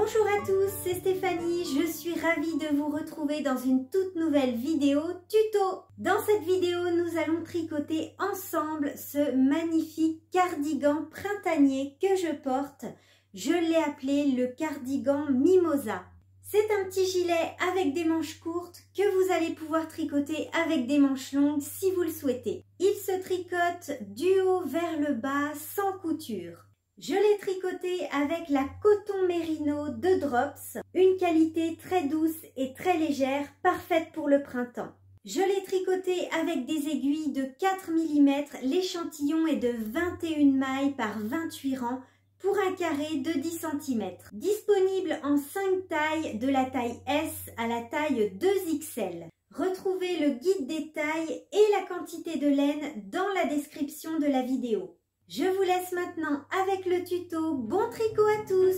Bonjour à tous, c'est Stéphanie, je suis ravie de vous retrouver dans une toute nouvelle vidéo tuto. Dans cette vidéo, nous allons tricoter ensemble ce magnifique cardigan printanier que je porte. Je l'ai appelé le cardigan Mimosa. C'est un petit gilet avec des manches courtes que vous allez pouvoir tricoter avec des manches longues si vous le souhaitez. Il se tricote du haut vers le bas sans couture. Je l'ai tricoté avec la coton mérino de Drops, une qualité très douce et très légère, parfaite pour le printemps. Je l'ai tricoté avec des aiguilles de 4 mm, l'échantillon est de 21 mailles par 28 rangs pour un carré de 10 cm. Disponible en 5 tailles, de la taille S à la taille 2XL. Retrouvez le guide des tailles et la quantité de laine dans la description de la vidéo. Je vous laisse maintenant avec le tuto. Bon tricot à tous!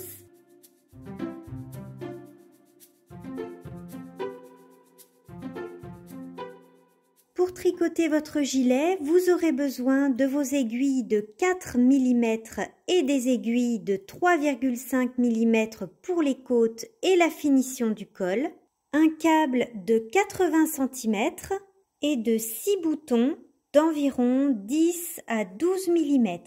Pour tricoter votre gilet, vous aurez besoin de vos aiguilles de 4 mm et des aiguilles de 3,5 mm pour les côtes et la finition du col, un câble de 80 cm et de 6 boutons d'environ 10 à 12 mm.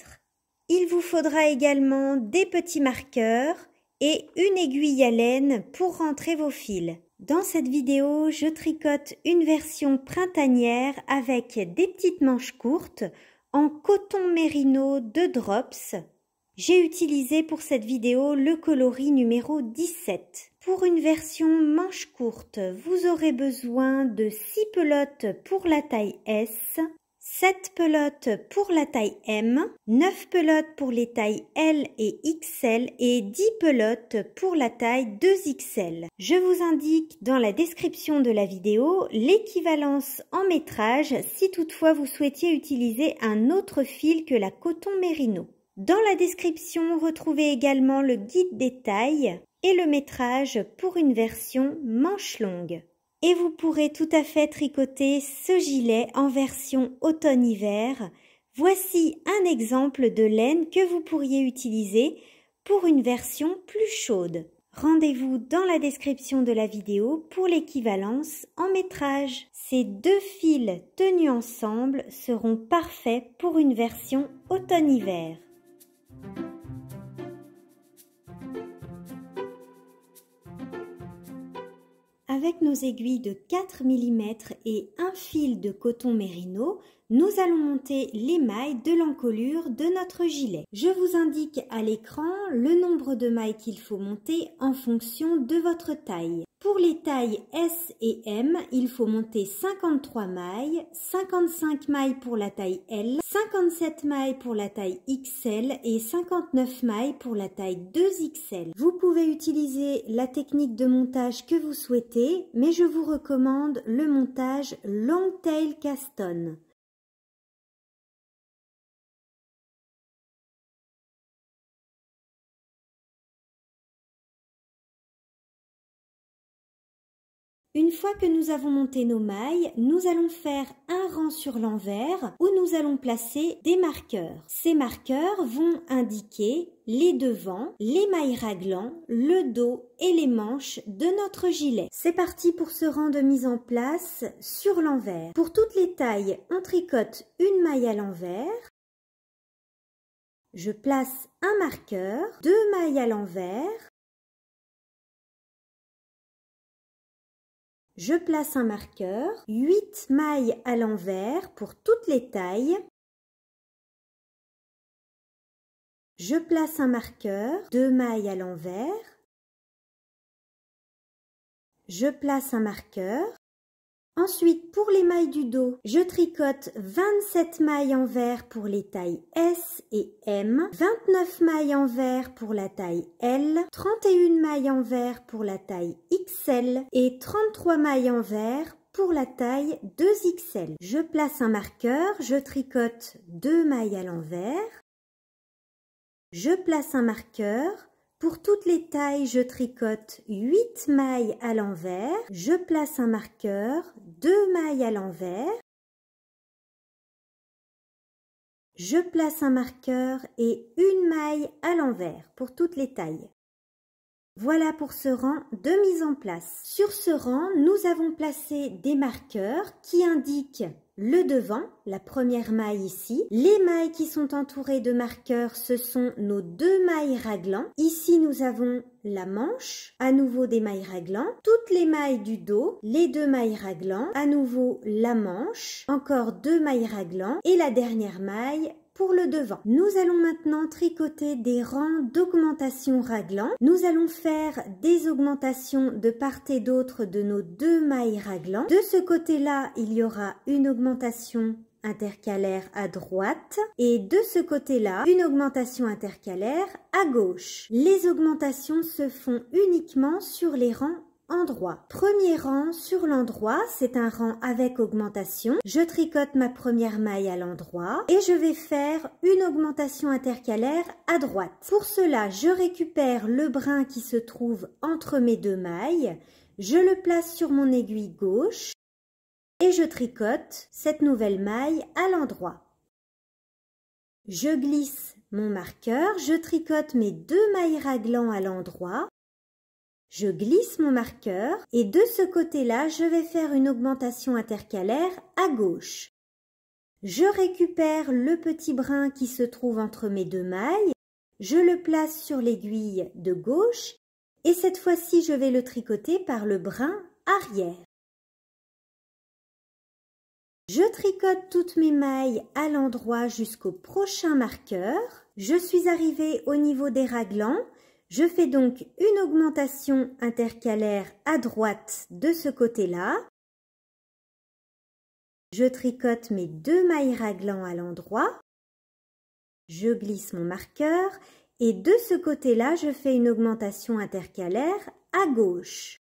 Il vous faudra également des petits marqueurs et une aiguille à laine pour rentrer vos fils. Dans cette vidéo, je tricote une version printanière avec des petites manches courtes en coton mérino de Drops. J'ai utilisé pour cette vidéo le coloris numéro 17. Pour une version manche courte, vous aurez besoin de 6 pelotes pour la taille S, 7 pelotes pour la taille M, 9 pelotes pour les tailles L et XL et 10 pelotes pour la taille 2XL. Je vous indique dans la description de la vidéo l'équivalence en métrage si toutefois vous souhaitiez utiliser un autre fil que la coton mérino. Dans la description, retrouvez également le guide des tailles et le métrage pour une version manche longue. Et vous pourrez tout à fait tricoter ce gilet en version automne-hiver. Voici un exemple de laine que vous pourriez utiliser pour une version plus chaude. Rendez-vous dans la description de la vidéo pour l'équivalence en métrage. Ces deux fils tenus ensemble seront parfaits pour une version automne-hiver. Avec nos aiguilles de 4 mm et un fil de coton mérino, nous allons monter les mailles de l'encolure de notre gilet. Je vous indique à l'écran le nombre de mailles qu'il faut monter en fonction de votre taille. Pour les tailles S et M, il faut monter 53 mailles, 55 mailles pour la taille L, 57 mailles pour la taille XL et 59 mailles pour la taille 2XL. Vous pouvez utiliser la technique de montage que vous souhaitez, mais je vous recommande le montage Long Tail Caston. Une fois que nous avons monté nos mailles, nous allons faire un rang sur l'envers où nous allons placer des marqueurs. Ces marqueurs vont indiquer les devants, les mailles raglan, le dos et les manches de notre gilet. C'est parti pour ce rang de mise en place sur l'envers. Pour toutes les tailles, on tricote une maille à l'envers. Je place un marqueur, 2 mailles à l'envers. Je place un marqueur, 8 mailles à l'envers pour toutes les tailles. Je place un marqueur, 2 mailles à l'envers. Je place un marqueur. Ensuite, pour les mailles du dos, je tricote 27 mailles en vert pour les tailles S et M, 29 mailles en vert pour la taille L, 31 mailles en vert pour la taille XL et 33 mailles en vert pour la taille 2XL. Je place un marqueur, je tricote 2 mailles à l'envers. Je place un marqueur. Pour toutes les tailles, je tricote 8 mailles à l'envers, je place un marqueur, 2 mailles à l'envers, je place un marqueur et une maille à l'envers pour toutes les tailles. Voilà pour ce rang de mise en place. Sur ce rang, nous avons placé des marqueurs qui indiquent le devant, la première maille ici. Les mailles qui sont entourées de marqueurs, ce sont nos 2 mailles raglan. Ici, nous avons la manche, à nouveau des mailles raglan. Toutes les mailles du dos, les 2 mailles raglan. À nouveau la manche, encore 2 mailles raglan. Et la dernière maille pour le devant. Nous allons maintenant tricoter des rangs d'augmentation raglan. Nous allons faire des augmentations de part et d'autre de nos 2 mailles raglan. De ce côté-là, il y aura une augmentation intercalaire à droite et de ce côté-là, une augmentation intercalaire à gauche. Les augmentations se font uniquement sur les rangs endroit. Premier rang sur l'endroit, c'est un rang avec augmentation. Je tricote ma première maille à l'endroit et je vais faire une augmentation intercalaire à droite. Pour cela, je récupère le brin qui se trouve entre mes 2 mailles, je le place sur mon aiguille gauche et je tricote cette nouvelle maille à l'endroit. Je glisse mon marqueur, je tricote mes 2 mailles raglan à l'endroit. Je glisse mon marqueur et de ce côté-là, je vais faire une augmentation intercalaire à gauche. Je récupère le petit brin qui se trouve entre mes 2 mailles, je le place sur l'aiguille de gauche et cette fois-ci, je vais le tricoter par le brin arrière. Je tricote toutes mes mailles à l'endroit jusqu'au prochain marqueur. Je suis arrivée au niveau des raglans. Je fais donc une augmentation intercalaire à droite de ce côté-là. Je tricote mes 2 mailles raglan à l'endroit. Je glisse mon marqueur et de ce côté-là, je fais une augmentation intercalaire à gauche.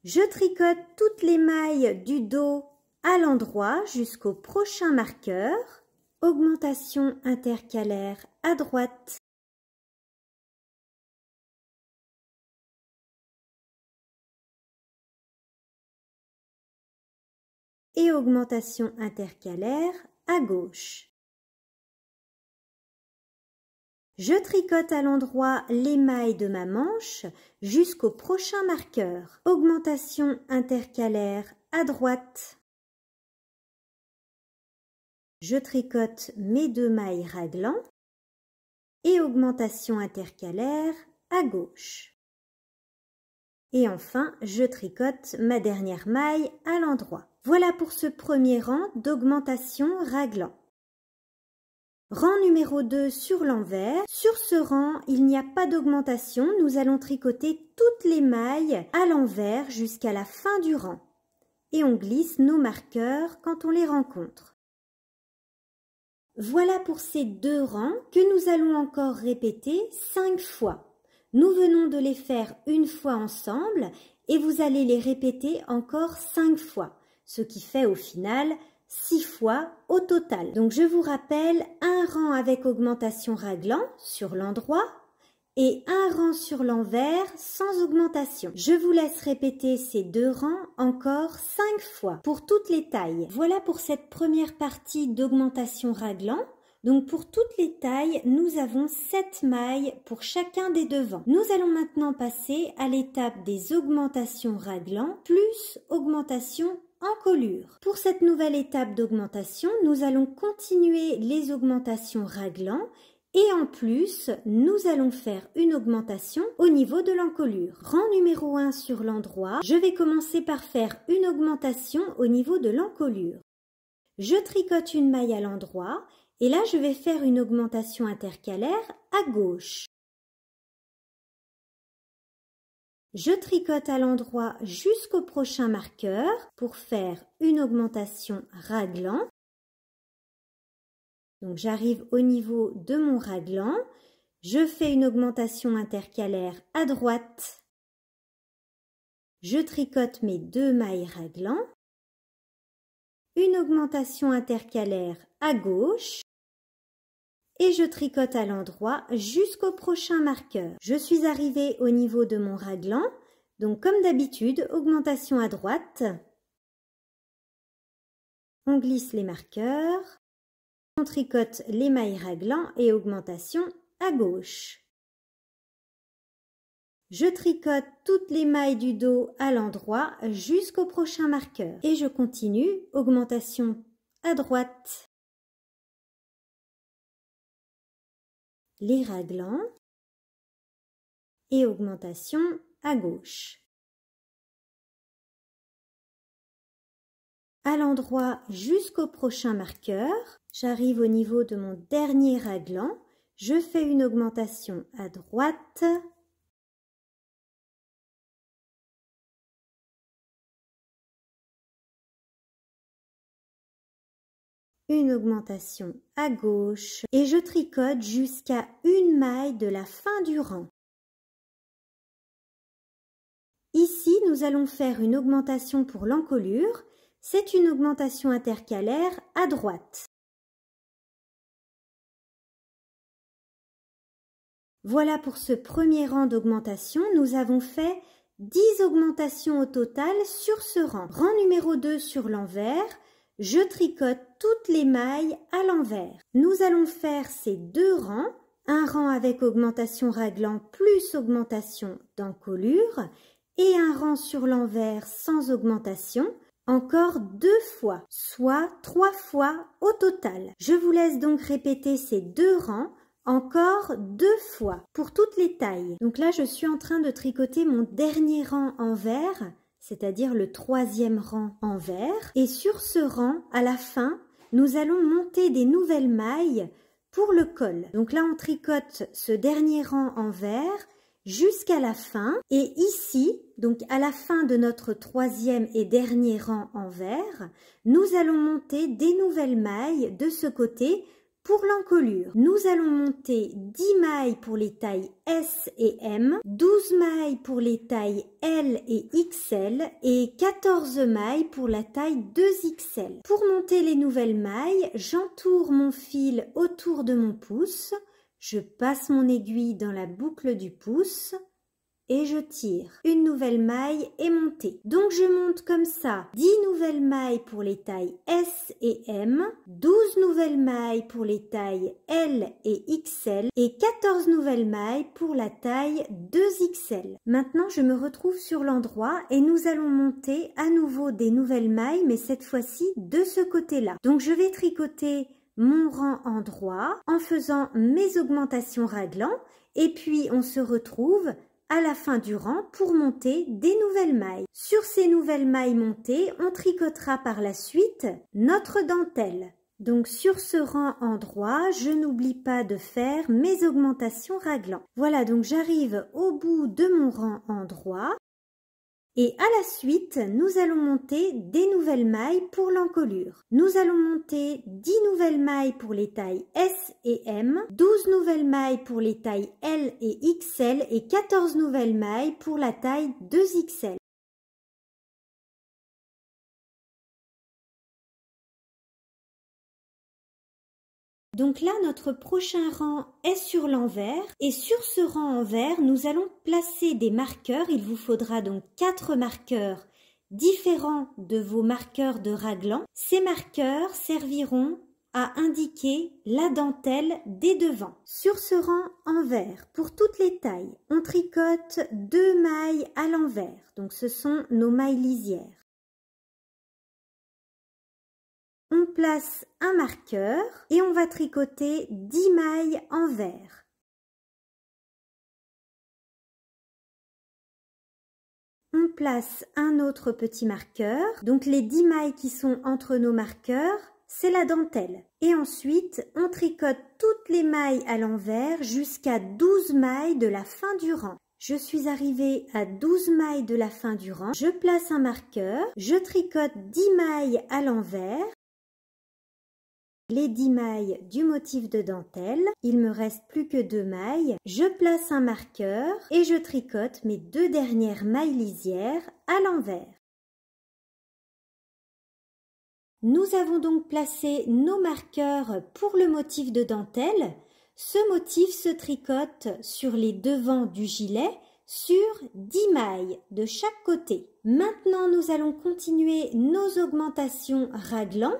Je tricote toutes les mailles du dos à l'endroit jusqu'au prochain marqueur. Augmentation intercalaire à droite. Et augmentation intercalaire à gauche. Je tricote à l'endroit les mailles de ma manche jusqu'au prochain marqueur. Augmentation intercalaire à droite. Je tricote mes 2 mailles raglan et augmentation intercalaire à gauche. Et enfin, je tricote ma dernière maille à l'endroit. Voilà pour ce premier rang d'augmentation raglan. Rang numéro 2 sur l'envers. Sur ce rang, il n'y a pas d'augmentation. Nous allons tricoter toutes les mailles à l'envers jusqu'à la fin du rang. Et on glisse nos marqueurs quand on les rencontre. Voilà pour ces 2 rangs que nous allons encore répéter 5 fois. Nous venons de les faire une fois ensemble et vous allez les répéter encore 5 fois, ce qui fait au final 6 fois au total. Donc je vous rappelle un rang avec augmentation raglan sur l'endroit et un rang sur l'envers sans augmentation. Je vous laisse répéter ces 2 rangs encore 5 fois pour toutes les tailles. Voilà pour cette première partie d'augmentation raglan. Donc pour toutes les tailles, nous avons 7 mailles pour chacun des devants. Nous allons maintenant passer à l'étape des augmentations raglan plus augmentation encolure. Pour cette nouvelle étape d'augmentation, nous allons continuer les augmentations raglan. Et en plus, nous allons faire une augmentation au niveau de l'encolure. Rang numéro 1 sur l'endroit, je vais commencer par faire une augmentation au niveau de l'encolure. Je tricote une maille à l'endroit et là je vais faire une augmentation intercalaire à gauche. Je tricote à l'endroit jusqu'au prochain marqueur pour faire une augmentation raglan. Donc j'arrive au niveau de mon raglan, je fais une augmentation intercalaire à droite, je tricote mes 2 mailles raglan, une augmentation intercalaire à gauche et je tricote à l'endroit jusqu'au prochain marqueur. Je suis arrivée au niveau de mon raglan, donc comme d'habitude, augmentation à droite, on glisse les marqueurs. On tricote les mailles raglan et augmentation à gauche. Je tricote toutes les mailles du dos à l'endroit jusqu'au prochain marqueur. Et je continue, augmentation à droite, les raglans et augmentation à gauche. À l'endroit jusqu'au prochain marqueur, j'arrive au niveau de mon dernier raglan, je fais une augmentation à droite, une augmentation à gauche et je tricote jusqu'à une maille de la fin du rang. Ici, nous allons faire une augmentation pour l'encolure. C'est une augmentation intercalaire à droite. Voilà pour ce premier rang d'augmentation. Nous avons fait 10 augmentations au total sur ce rang. Rang numéro 2 sur l'envers. Je tricote toutes les mailles à l'envers. Nous allons faire ces deux rangs. Un rang avec augmentation raglan plus augmentation d'encolure et un rang sur l'envers sans augmentation. Encore 2 fois, soit 3 fois au total. Je vous laisse donc répéter ces deux rangs encore 2 fois pour toutes les tailles. Donc là, je suis en train de tricoter mon dernier rang en vert, c'est-à-dire le 3e rang en vert. Et sur ce rang, à la fin, nous allons monter des nouvelles mailles pour le col. Donc là, on tricote ce dernier rang en vert jusqu'à la fin et ici, donc à la fin de notre 3e et dernier rang en vert, nous allons monter des nouvelles mailles de ce côté pour l'encolure. Nous allons monter 10 mailles pour les tailles S et M, 12 mailles pour les tailles L et XL et 14 mailles pour la taille 2XL. Pour monter les nouvelles mailles, j'entoure mon fil autour de mon pouce. Je passe mon aiguille dans la boucle du pouce et je tire. Une nouvelle maille est montée. Donc je monte comme ça 10 nouvelles mailles pour les tailles S et M, 12 nouvelles mailles pour les tailles L et XL et 14 nouvelles mailles pour la taille 2XL. Maintenant je me retrouve sur l'endroit et nous allons monter à nouveau des nouvelles mailles mais cette fois-ci de ce côté-là. Donc je vais tricoter mon rang en droit en faisant mes augmentations raglan et puis on se retrouve à la fin du rang pour monter des nouvelles mailles. Sur ces nouvelles mailles montées, on tricotera par la suite notre dentelle. Donc sur ce rang en droit, je n'oublie pas de faire mes augmentations raglan. Voilà, donc j'arrive au bout de mon rang en droit. Et à la suite, nous allons monter des nouvelles mailles pour l'encolure. Nous allons monter 10 nouvelles mailles pour les tailles S et M, 12 nouvelles mailles pour les tailles L et XL et 14 nouvelles mailles pour la taille 2XL. Donc là, notre prochain rang est sur l'envers et sur ce rang en vert, nous allons placer des marqueurs. Il vous faudra donc 4 marqueurs différents de vos marqueurs de raglan. Ces marqueurs serviront à indiquer la dentelle des devants. Sur ce rang en vert, pour toutes les tailles, on tricote 2 mailles à l'envers. Donc ce sont nos mailles lisières. On place un marqueur et on va tricoter 10 mailles en vert. On place un autre petit marqueur. Donc les 10 mailles qui sont entre nos marqueurs, c'est la dentelle. Et ensuite, on tricote toutes les mailles à l'envers jusqu'à 12 mailles de la fin du rang. Je suis arrivée à 12 mailles de la fin du rang. Je place un marqueur, je tricote 10 mailles à l'envers. Les 10 mailles du motif de dentelle, il me reste plus que 2 mailles, je place un marqueur et je tricote mes 2 dernières mailles lisières à l'envers. Nous avons donc placé nos marqueurs pour le motif de dentelle. Ce motif se tricote sur les devants du gilet sur 10 mailles de chaque côté. Maintenant, nous allons continuer nos augmentations raglan.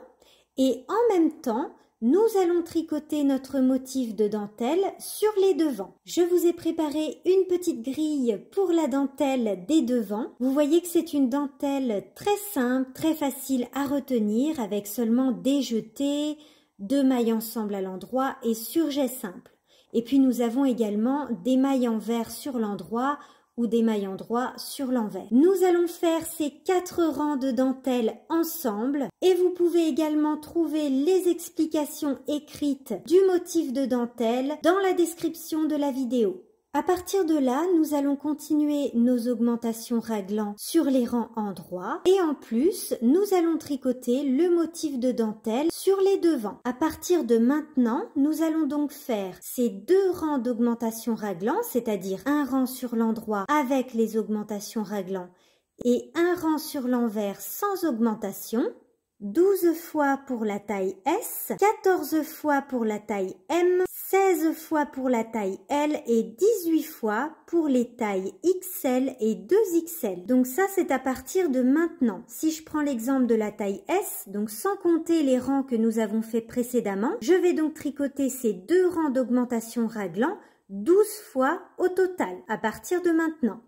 Et en même temps, nous allons tricoter notre motif de dentelle sur les devants. Je vous ai préparé une petite grille pour la dentelle des devants. Vous voyez que c'est une dentelle très simple, très facile à retenir avec seulement des jetés, 2 mailles ensemble à l'endroit et surjet simple. Et puis nous avons également des mailles envers sur l'endroit ou des mailles endroit sur l'envers. Nous allons faire ces 4 rangs de dentelle ensemble et vous pouvez également trouver les explications écrites du motif de dentelle dans la description de la vidéo. À partir de là, nous allons continuer nos augmentations raglan sur les rangs endroits et en plus, nous allons tricoter le motif de dentelle sur les devants. À partir de maintenant, nous allons donc faire ces 2 rangs d'augmentation raglan, c'est-à-dire un rang sur l'endroit avec les augmentations raglan et un rang sur l'envers sans augmentation, 12 fois pour la taille S, 14 fois pour la taille M, 16 fois pour la taille L et 18 fois pour les tailles XL et 2XL. Donc ça, c'est à partir de maintenant. Si je prends l'exemple de la taille S, donc sans compter les rangs que nous avons fait précédemment, je vais donc tricoter ces 2 rangs d'augmentation raglan 12 fois au total à partir de maintenant.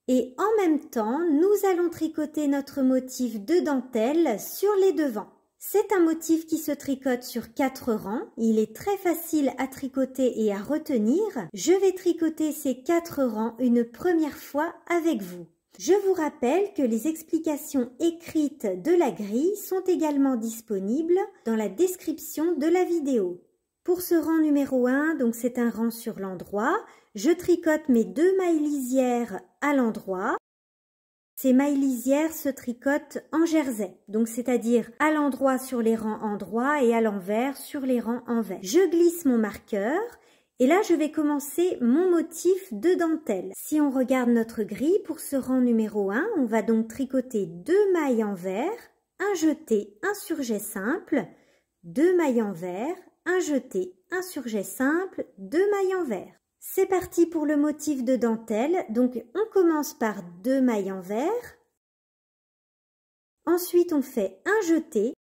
Et en même temps, nous allons tricoter notre motif de dentelle sur les devants. C'est un motif qui se tricote sur 4 rangs. Il est très facile à tricoter et à retenir. Je vais tricoter ces 4 rangs une première fois avec vous. Je vous rappelle que les explications écrites de la grille sont également disponibles dans la description de la vidéo. Pour ce rang numéro 1, donc c'est un rang sur l'endroit, je tricote mes 2 mailles lisières à l'endroit. Ces mailles lisières se tricotent en jersey, donc c'est-à-dire à l'endroit sur les rangs endroits et à l'envers sur les rangs envers. Je glisse mon marqueur et là je vais commencer mon motif de dentelle. Si on regarde notre grille pour ce rang numéro 1, on va donc tricoter 2 mailles envers, un jeté, un surjet simple, 2 mailles envers, un jeté, un surjet simple, 2 mailles envers. C'est parti pour le motif de dentelle. Donc on commence par 2 mailles envers. Ensuite on fait un jeté,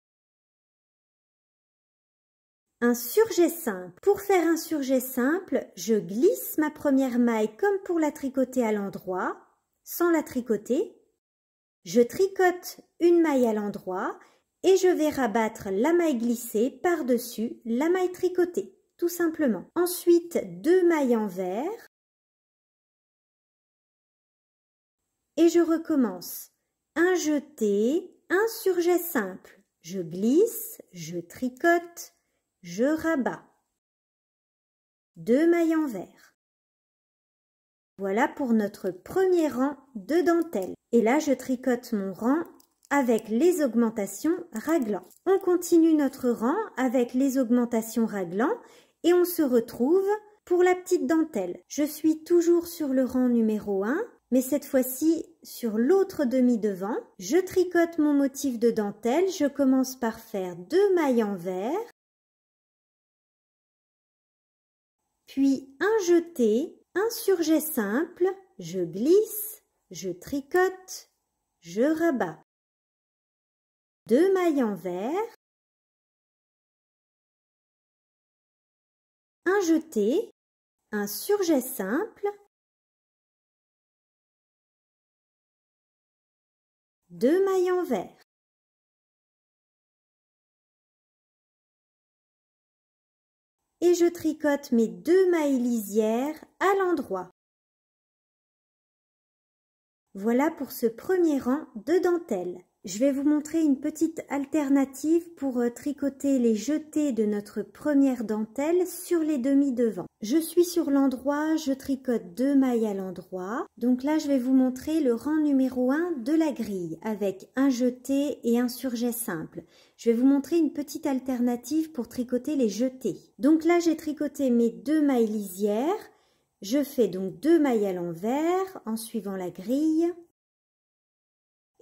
un surjet simple. Pour faire un surjet simple, je glisse ma première maille comme pour la tricoter à l'endroit, sans la tricoter. Je tricote une maille à l'endroit et je vais rabattre la maille glissée par-dessus la maille tricotée. Tout simplement. Ensuite, 2 mailles envers et je recommence. Un jeté, un surjet simple. Je glisse, je tricote, je rabats. 2 mailles envers. Voilà pour notre premier rang de dentelle. Et là, je tricote mon rang avec les augmentations raglan. On continue notre rang avec les augmentations raglan. Et on se retrouve pour la petite dentelle. Je suis toujours sur le rang numéro 1, mais cette fois-ci sur l'autre demi-devant. Je tricote mon motif de dentelle. Je commence par faire 2 mailles envers, puis un jeté, un surjet simple. Je glisse, je tricote, je rabats. 2 mailles envers, un jeté, un surjet simple, 2 mailles envers. Et je tricote mes 2 mailles lisières à l'endroit. Voilà pour ce premier rang de dentelle. Je vais vous montrer une petite alternative pour tricoter les jetés de notre première dentelle sur les demi-devants. Je suis sur l'endroit, je tricote 2 mailles à l'endroit. Donc là, je vais vous montrer le rang numéro 1 de la grille avec un jeté et un surjet simple. Je vais vous montrer une petite alternative pour tricoter les jetés. Donc là, j'ai tricoté mes 2 mailles lisières. Je fais donc 2 mailles à l'envers en suivant la grille.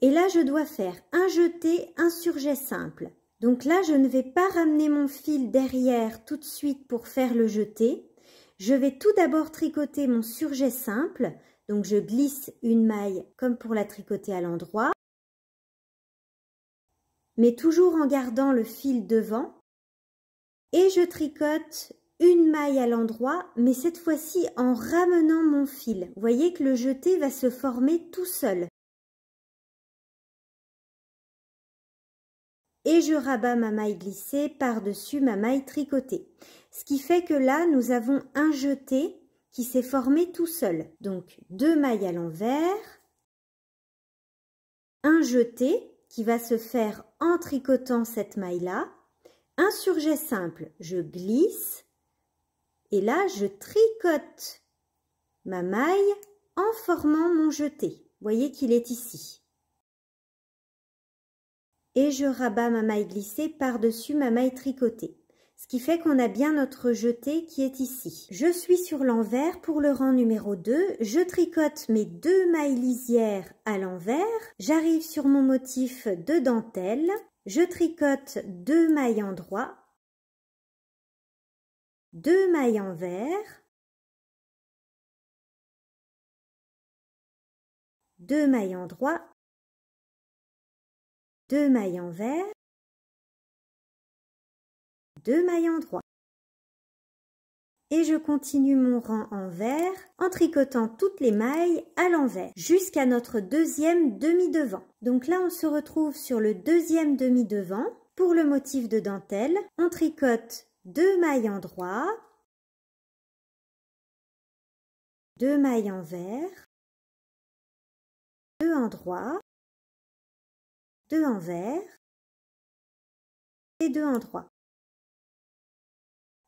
Et là, je dois faire un jeté, un surjet simple. Donc là, je ne vais pas ramener mon fil derrière tout de suite pour faire le jeté. Je vais tout d'abord tricoter mon surjet simple. Donc, je glisse une maille comme pour la tricoter à l'endroit, mais toujours en gardant le fil devant. et je tricote une maille à l'endroit, mais cette fois-ci en ramenant mon fil. Vous voyez que le jeté va se former tout seul. Et je rabats ma maille glissée par-dessus ma maille tricotée. Ce qui fait que là, nous avons un jeté qui s'est formé tout seul. Donc, 2 mailles à l'envers, un jeté qui va se faire en tricotant cette maille-là, un surjet simple, je glisse, et là, je tricote ma maille en formant mon jeté. Vous voyez qu'il est ici. Et je rabats ma maille glissée par-dessus ma maille tricotée. Ce qui fait qu'on a bien notre jeté qui est ici. Je suis sur l'envers pour le rang numéro 2. Je tricote mes 2 mailles lisières à l'envers. J'arrive sur mon motif de dentelle. Je tricote 2 mailles en droit, 2 mailles envers, 2 mailles en droit, 2 mailles envers, 2 mailles en droit. Et je continue mon rang envers en tricotant toutes les mailles à l'envers jusqu'à notre deuxième demi-devant. Donc là, on se retrouve sur le deuxième demi-devant. Pour le motif de dentelle, on tricote 2 mailles en droit, 2 mailles envers, 2 en droit, 2 envers et 2 en droit.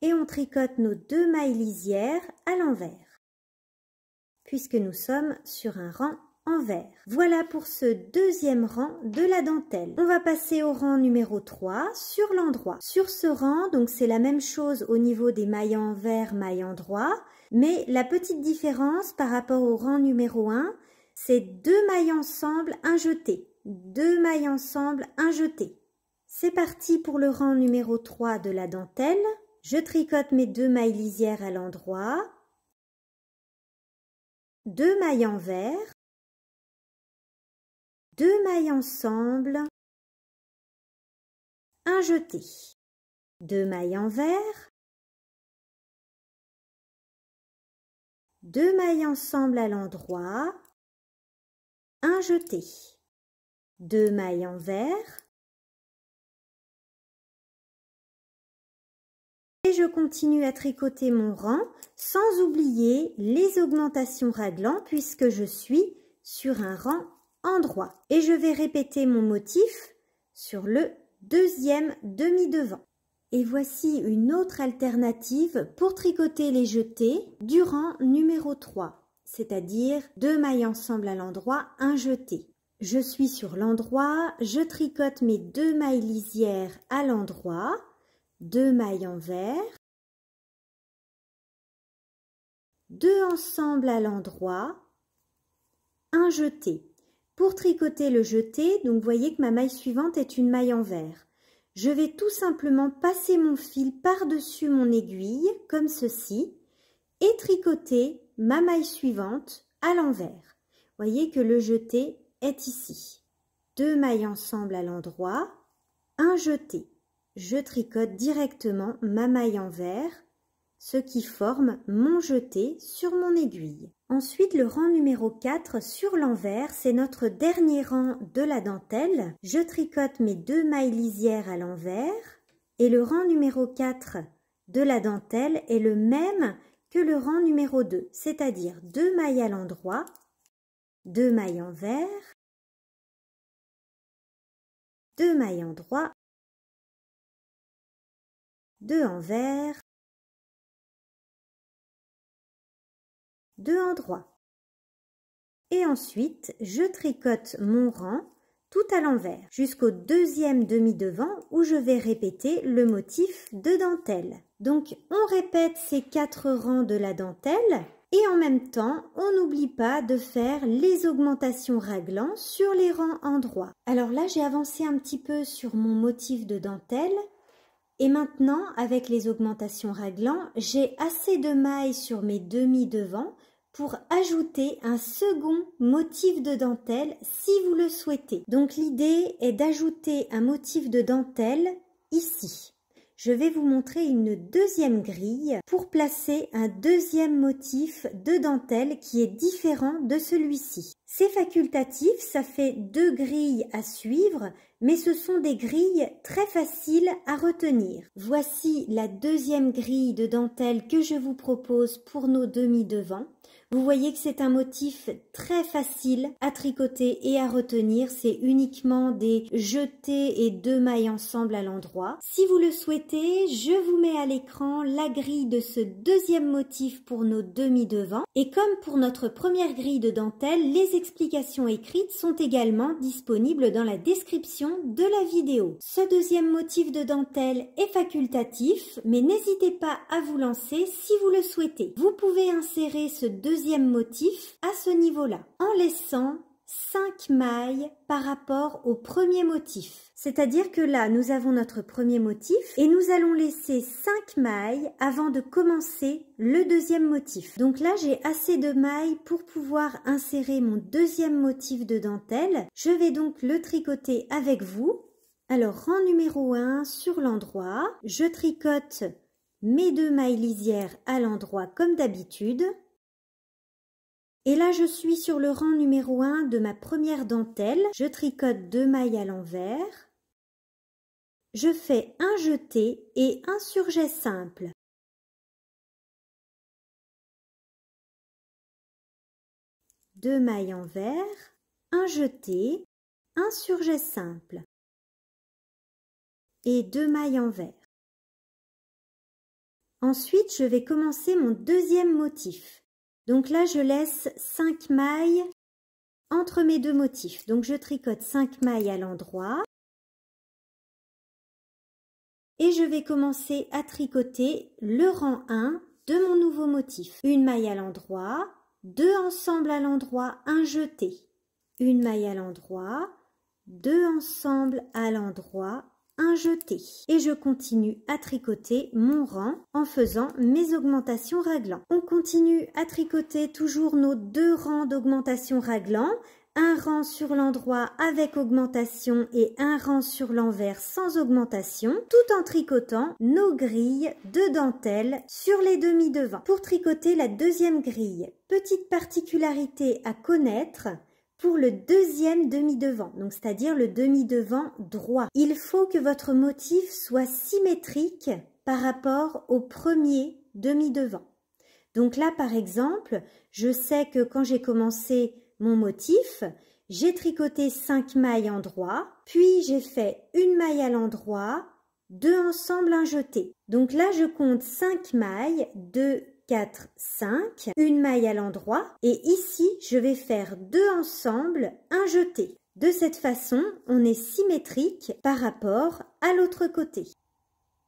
Et on tricote nos 2 mailles lisières à l'envers, puisque nous sommes sur un rang envers. Voilà pour ce deuxième rang de la dentelle. On va passer au rang numéro 3 sur l'endroit. Sur ce rang, donc c'est la même chose au niveau des mailles envers, mailles en droit, mais la petite différence par rapport au rang numéro 1, c'est 2 mailles ensemble, un jeté. 2 mailles ensemble, un jeté. C'est parti pour le rang numéro 3 de la dentelle. Je tricote mes 2 mailles lisières à l'endroit, 2 mailles envers, 2 mailles ensemble, un jeté, 2 mailles envers, 2 mailles ensemble à l'endroit, un jeté, 2 mailles envers, et je continue à tricoter mon rang sans oublier les augmentations raglan puisque je suis sur un rang en droit. Et je vais répéter mon motif sur le deuxième demi-devant. Et voici une autre alternative pour tricoter les jetés du rang numéro 3, c'est-à-dire 2 mailles ensemble à l'endroit, un jeté. Je suis sur l'endroit, je tricote mes 2 mailles lisières à l'endroit, 2 mailles envers, 2 ensemble à l'endroit, un jeté. Pour tricoter le jeté, donc vous voyez que ma maille suivante est une maille envers. Je vais tout simplement passer mon fil par-dessus mon aiguille, comme ceci, et tricoter ma maille suivante à l'envers. Vous voyez que le jeté est ici. 2 mailles ensemble à l'endroit, un jeté. Je tricote directement ma maille envers, ce qui forme mon jeté sur mon aiguille. Ensuite, le rang numéro 4 sur l'envers, c'est notre dernier rang de la dentelle. Je tricote mes 2 mailles lisières à l'envers et le rang numéro 4 de la dentelle est le même que le rang numéro 2, c'est-à-dire 2 mailles à l'endroit, 2 mailles envers, 2 mailles en droit, 2 envers, 2 en droit. Et ensuite, je tricote mon rang tout à l'envers jusqu'au deuxième demi-devant où je vais répéter le motif de dentelle. Donc, on répète ces 4 rangs de la dentelle et en même temps, on n'oublie pas de faire les augmentations raglan sur les rangs en droit. Alors là, j'ai avancé un petit peu sur mon motif de dentelle. Et maintenant, avec les augmentations raglan, j'ai assez de mailles sur mes demi-devants pour ajouter un second motif de dentelle si vous le souhaitez. Donc l'idée est d'ajouter un motif de dentelle ici. je vais vous montrer une deuxième grille pour placer un deuxième motif de dentelle qui est différent de celui-ci. C'est facultatif, ça fait 2 grilles à suivre, mais ce sont des grilles très faciles à retenir. Voici la deuxième grille de dentelle que je vous propose pour nos demi-devants. Vous voyez que c'est un motif très facile à tricoter et à retenir. C'est uniquement des jetés et 2 mailles ensemble à l'endroit. Si vous le souhaitez, je vous mets à l'écran la grille de ce deuxième motif pour nos demi-devants. Et comme pour notre première grille de dentelle, les explications écrites sont également disponibles dans la description de la vidéo. Ce deuxième motif de dentelle est facultatif, mais n'hésitez pas à vous lancer si vous le souhaitez. Vous pouvez insérer ce deuxième motif à ce niveau-là, en laissant 5 mailles par rapport au premier motif. C'est-à-dire que là, nous avons notre premier motif et nous allons laisser 5 mailles avant de commencer le deuxième motif. Donc là, j'ai assez de mailles pour pouvoir insérer mon deuxième motif de dentelle. Je vais donc le tricoter avec vous. Alors, rang numéro 1 sur l'endroit, je tricote mes 2 mailles lisières à l'endroit comme d'habitude. Et là, je suis sur le rang numéro 1 de ma première dentelle. Je tricote 2 mailles à l'envers. Je fais un jeté et un surjet simple. Deux mailles envers, un jeté, un surjet simple et 2 mailles envers. Ensuite, je vais commencer mon deuxième motif. Donc là, je laisse 5 mailles entre mes 2 motifs. Donc je tricote 5 mailles à l'endroit. Et je vais commencer à tricoter le rang 1 de mon nouveau motif. Une maille à l'endroit, 2 ensemble à l'endroit, un jeté. Une maille à l'endroit, 2 ensemble à l'endroit, un jeté. Et je continue à tricoter mon rang en faisant mes augmentations raglan. On continue à tricoter toujours nos 2 rangs d'augmentation raglan. Un rang sur l'endroit avec augmentation et un rang sur l'envers sans augmentation, tout en tricotant nos grilles de dentelle sur les demi-devants. Pour tricoter la deuxième grille, petite particularité à connaître, pour le deuxième demi-devant, donc c'est-à-dire le demi-devant droit, il faut que votre motif soit symétrique par rapport au premier demi-devant. Donc là, par exemple, je sais que quand j'ai commencé mon motif, j'ai tricoté 5 mailles en droit, puis j'ai fait une maille à l'endroit, 2 ensemble, un jeté. Donc là, je compte 5 mailles, 2, 4, 5, une maille à l'endroit et ici, je vais faire 2 ensemble, un jeté. De cette façon, on est symétrique par rapport à l'autre côté.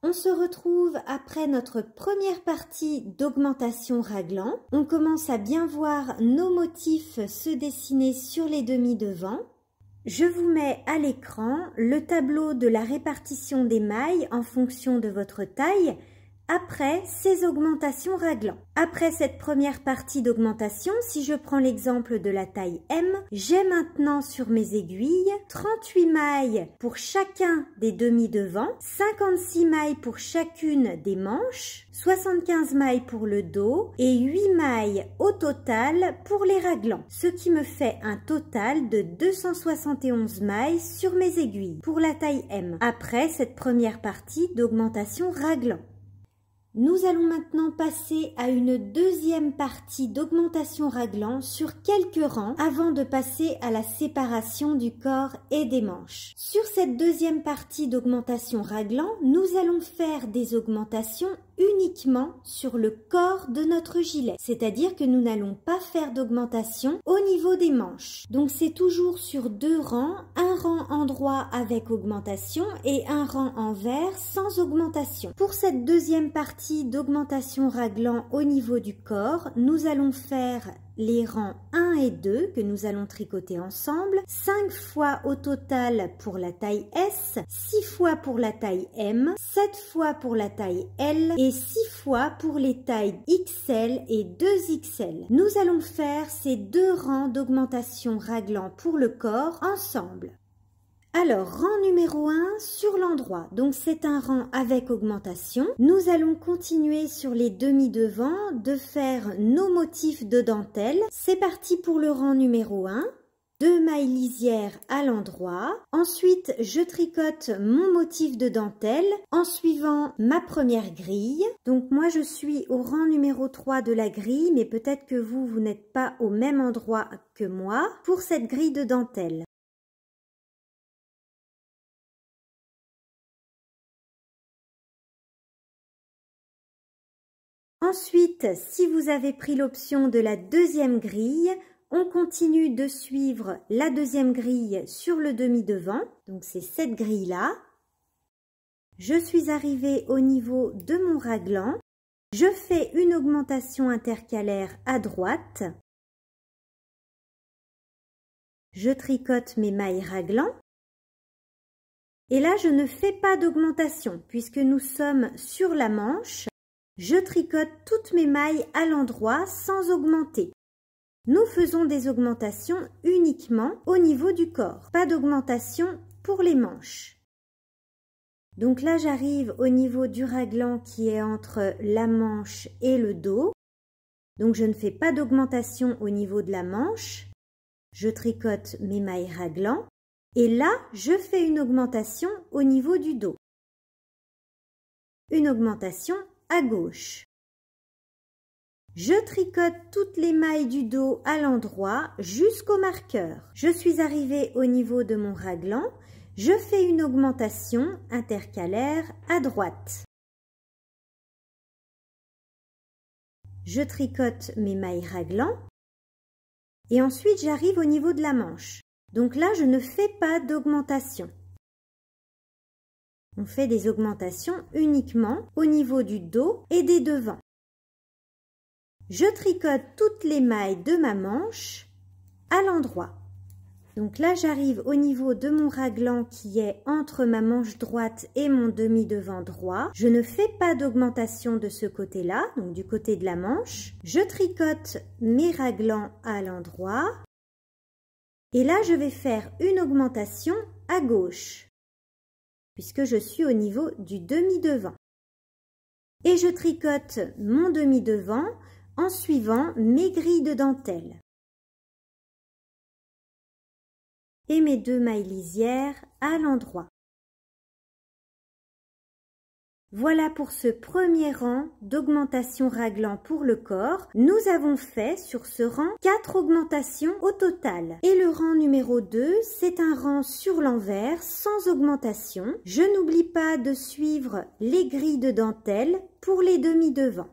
On se retrouve après notre première partie d'augmentation raglan. On commence à bien voir nos motifs se dessiner sur les demi-devants. Je vous mets à l'écran le tableau de la répartition des mailles en fonction de votre taille après ces augmentations raglan. Après cette première partie d'augmentation, si je prends l'exemple de la taille M, j'ai maintenant sur mes aiguilles 38 mailles pour chacun des demi-devants, 56 mailles pour chacune des manches, 75 mailles pour le dos et 8 mailles au total pour les raglans, ce qui me fait un total de 271 mailles sur mes aiguilles pour la taille M, après cette première partie d'augmentation raglan. Nous allons maintenant passer à une deuxième partie d'augmentation raglan sur quelques rangs avant de passer à la séparation du corps et des manches. Sur cette deuxième partie d'augmentation raglan, nous allons faire des augmentations uniquement sur le corps de notre gilet, c'est-à-dire que nous n'allons pas faire d'augmentation au niveau des manches. Donc c'est toujours sur 2 rangs, un rang en droit avec augmentation et un rang envers sans augmentation. Pour cette deuxième partie d'augmentation raglan au niveau du corps, nous allons faire les rangs 1 et 2 que nous allons tricoter ensemble, 5 fois au total pour la taille S, 6 fois pour la taille M, 7 fois pour la taille L et 6 fois pour les tailles XL et 2XL. Nous allons faire ces 2 rangs d'augmentation raglan pour le corps ensemble. Alors, rang numéro 1 sur l'endroit. Donc, c'est un rang avec augmentation. Nous allons continuer sur les demi-devants de faire nos motifs de dentelle. C'est parti pour le rang numéro 1. 2 mailles lisières à l'endroit. Ensuite, je tricote mon motif de dentelle en suivant ma première grille. Donc, moi, je suis au rang numéro 3 de la grille, mais peut-être que vous n'êtes pas au même endroit que moi pour cette grille de dentelle. Ensuite, si vous avez pris l'option de la deuxième grille, on continue de suivre la deuxième grille sur le demi-devant. Donc, c'est cette grille-là. Je suis arrivée au niveau de mon raglan. Je fais une augmentation intercalaire à droite. Je tricote mes mailles raglan. Et là, je ne fais pas d'augmentation puisque nous sommes sur la manche. Je tricote toutes mes mailles à l'endroit sans augmenter. Nous faisons des augmentations uniquement au niveau du corps, pas d'augmentation pour les manches. Donc là, j'arrive au niveau du raglan qui est entre la manche et le dos. Donc je ne fais pas d'augmentation au niveau de la manche. Je tricote mes mailles raglan et là, je fais une augmentation au niveau du dos. Une augmentation à gauche. Je tricote toutes les mailles du dos à l'endroit jusqu'au marqueur. Je suis arrivée au niveau de mon raglan. Je fais une augmentation intercalaire à droite. Je tricote mes mailles raglan et ensuite j'arrive au niveau de la manche. Donc là, je ne fais pas d'augmentation. On fait des augmentations uniquement au niveau du dos et des devants. Je tricote toutes les mailles de ma manche à l'endroit. Donc là, j'arrive au niveau de mon raglan qui est entre ma manche droite et mon demi-devant droit. Je ne fais pas d'augmentation de ce côté-là, donc du côté de la manche. Je tricote mes raglans à l'endroit. Et là, je vais faire une augmentation à gauche, puisque je suis au niveau du demi-devant. Et je tricote mon demi-devant en suivant mes grilles de dentelle. Et mes 2 mailles lisières à l'endroit. Voilà pour ce premier rang d'augmentation raglan pour le corps. Nous avons fait sur ce rang 4 augmentations au total. Et le rang numéro 2, c'est un rang sur l'envers sans augmentation. Je n'oublie pas de suivre les grilles de dentelle pour les demi-devants.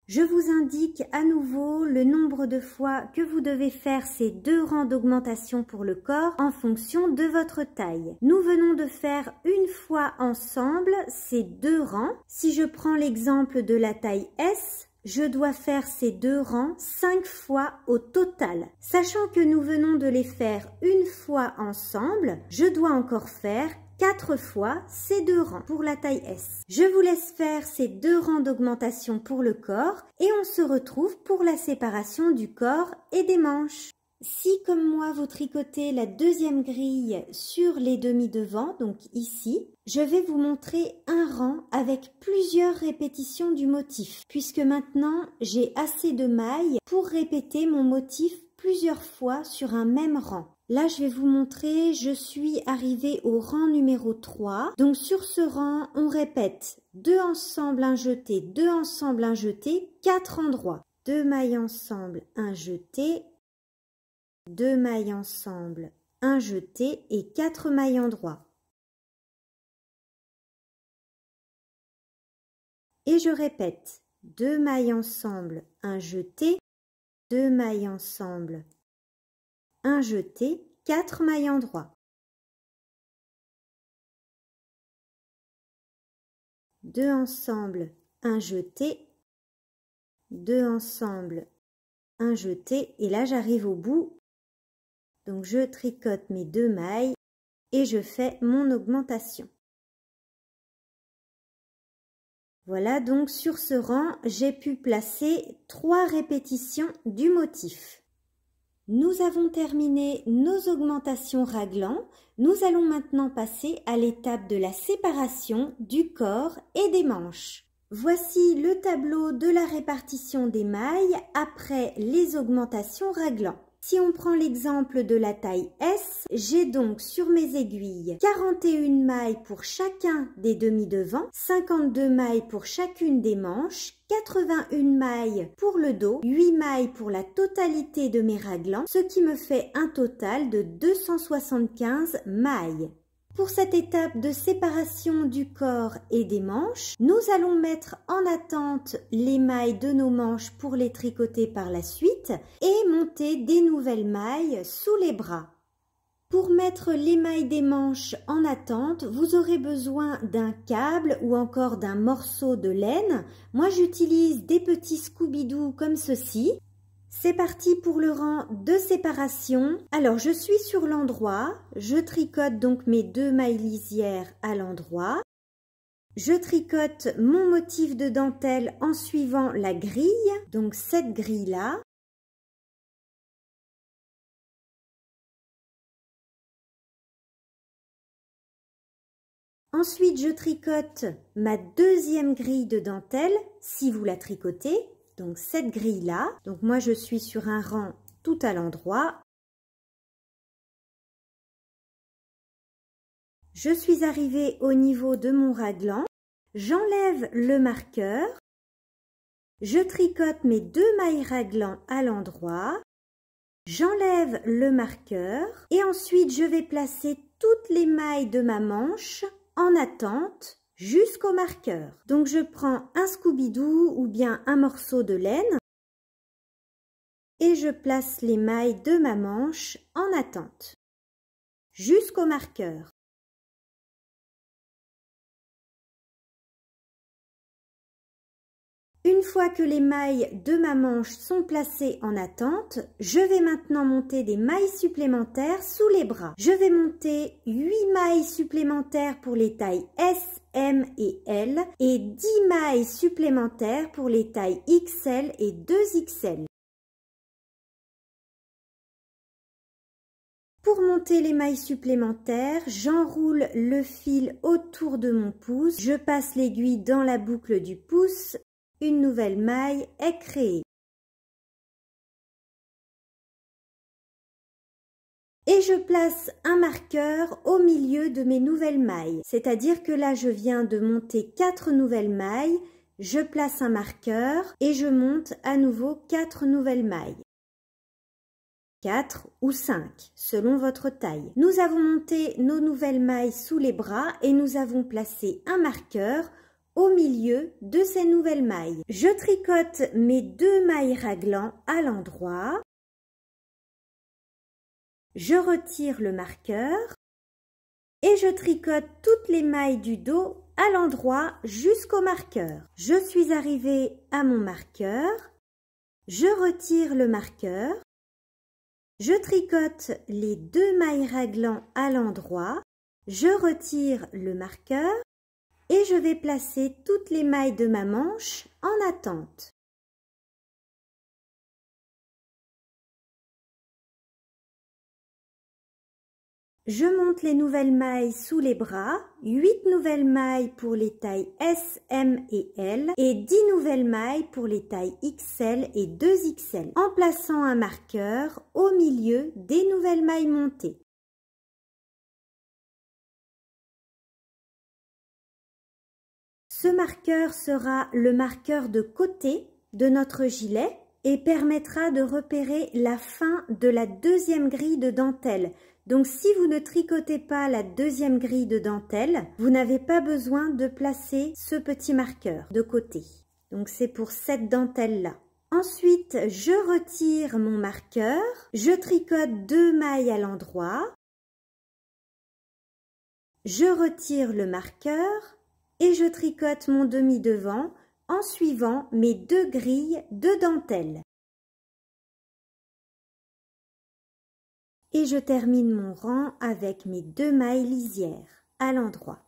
Je vous indique à nouveau le nombre de fois que vous devez faire ces 2 rangs d'augmentation pour le corps en fonction de votre taille. Nous venons de faire une fois ensemble ces 2 rangs. Si je prends l'exemple de la taille S, je dois faire ces 2 rangs 5 fois au total. Sachant que nous venons de les faire une fois ensemble, je dois encore faire 4 fois ces 2 rangs pour la taille S. Je vous laisse faire ces 2 rangs d'augmentation pour le corps et on se retrouve pour la séparation du corps et des manches. Si, comme moi, vous tricotez la deuxième grille sur les demi-devants, donc ici, je vais vous montrer un rang avec plusieurs répétitions du motif, puisque maintenant, j'ai assez de mailles pour répéter mon motif plusieurs fois sur un même rang. Là, je vais vous montrer, je suis arrivée au rang numéro 3. Donc, sur ce rang, on répète 2 ensemble, un jeté, 2 ensemble, un jeté, 4 endroits. 2 mailles ensemble, un jeté, 2 mailles ensemble, un jeté et 4 mailles endroits. Et je répète, 2 mailles ensemble, un jeté, 2 mailles ensemble, un jeté, 4 mailles endroits. 2 ensemble, un jeté, 2 ensemble, un jeté et là j'arrive au bout. Donc je tricote mes 2 mailles et je fais mon augmentation. Voilà, donc sur ce rang, j'ai pu placer 3 répétitions du motif. Nous avons terminé nos augmentations raglan. Nous allons maintenant passer à l'étape de la séparation du corps et des manches. Voici le tableau de la répartition des mailles après les augmentations raglan. Si on prend l'exemple de la taille S, j'ai donc sur mes aiguilles 41 mailles pour chacun des demi-devants, 52 mailles pour chacune des manches, 81 mailles pour le dos, 8 mailles pour la totalité de mes raglans, ce qui me fait un total de 275 mailles. Pour cette étape de séparation du corps et des manches, nous allons mettre en attente les mailles de nos manches pour les tricoter par la suite et monter des nouvelles mailles sous les bras. Pour mettre les mailles des manches en attente, vous aurez besoin d'un câble ou encore d'un morceau de laine. Moi, j'utilise des petits Scooby-Doo comme ceci. C'est parti pour le rang de séparation. Alors, je suis sur l'endroit. Je tricote donc mes 2 mailles lisières à l'endroit. Je tricote mon motif de dentelle en suivant la grille, donc cette grille-là. Ensuite, je tricote ma 2e grille de dentelle, si vous la tricotez. Donc cette grille-là, donc moi je suis sur un rang tout à l'endroit. Je suis arrivée au niveau de mon raglan. J'enlève le marqueur. Je tricote mes 2 mailles raglan à l'endroit. J'enlève le marqueur et ensuite je vais placer toutes les mailles de ma manche en attente jusqu'au marqueur. Donc je prends un Scooby-Doo ou bien un morceau de laine et je place les mailles de ma manche en attente jusqu'au marqueur. Une fois que les mailles de ma manche sont placées en attente, je vais maintenant monter des mailles supplémentaires sous les bras. Je vais monter 8 mailles supplémentaires pour les tailles S, M et L et 10 mailles supplémentaires pour les tailles XL et 2XL. Pour monter les mailles supplémentaires, j'enroule le fil autour de mon pouce, je passe l'aiguille dans la boucle du pouce. Une nouvelle maille est créée. Et je place un marqueur au milieu de mes nouvelles mailles. C'est-à-dire que là, je viens de monter 4 nouvelles mailles, je place un marqueur et je monte à nouveau 4 nouvelles mailles. 4 ou 5, selon votre taille. Nous avons monté nos nouvelles mailles sous les bras et nous avons placé un marqueur au milieu de ces nouvelles mailles. Je tricote mes 2 mailles raglan à l'endroit. Je retire le marqueur et je tricote toutes les mailles du dos à l'endroit jusqu'au marqueur. Je suis arrivée à mon marqueur. Je retire le marqueur. Je tricote les 2 mailles raglan à l'endroit. Je retire le marqueur. Et je vais placer toutes les mailles de ma manche en attente. Je monte les nouvelles mailles sous les bras, 8 nouvelles mailles pour les tailles S, M et L et 10 nouvelles mailles pour les tailles XL et 2XL en plaçant un marqueur au milieu des nouvelles mailles montées. Ce marqueur sera le marqueur de côté de notre gilet et permettra de repérer la fin de la 2e grille de dentelle. Donc si vous ne tricotez pas la 2e grille de dentelle, vous n'avez pas besoin de placer ce petit marqueur de côté. Donc c'est pour cette dentelle-là. Ensuite, je retire mon marqueur, je tricote 2 mailles à l'endroit, je retire le marqueur et je tricote mon demi-devant en suivant mes 2 grilles de dentelle. Et je termine mon rang avec mes 2 mailles lisières à l'endroit.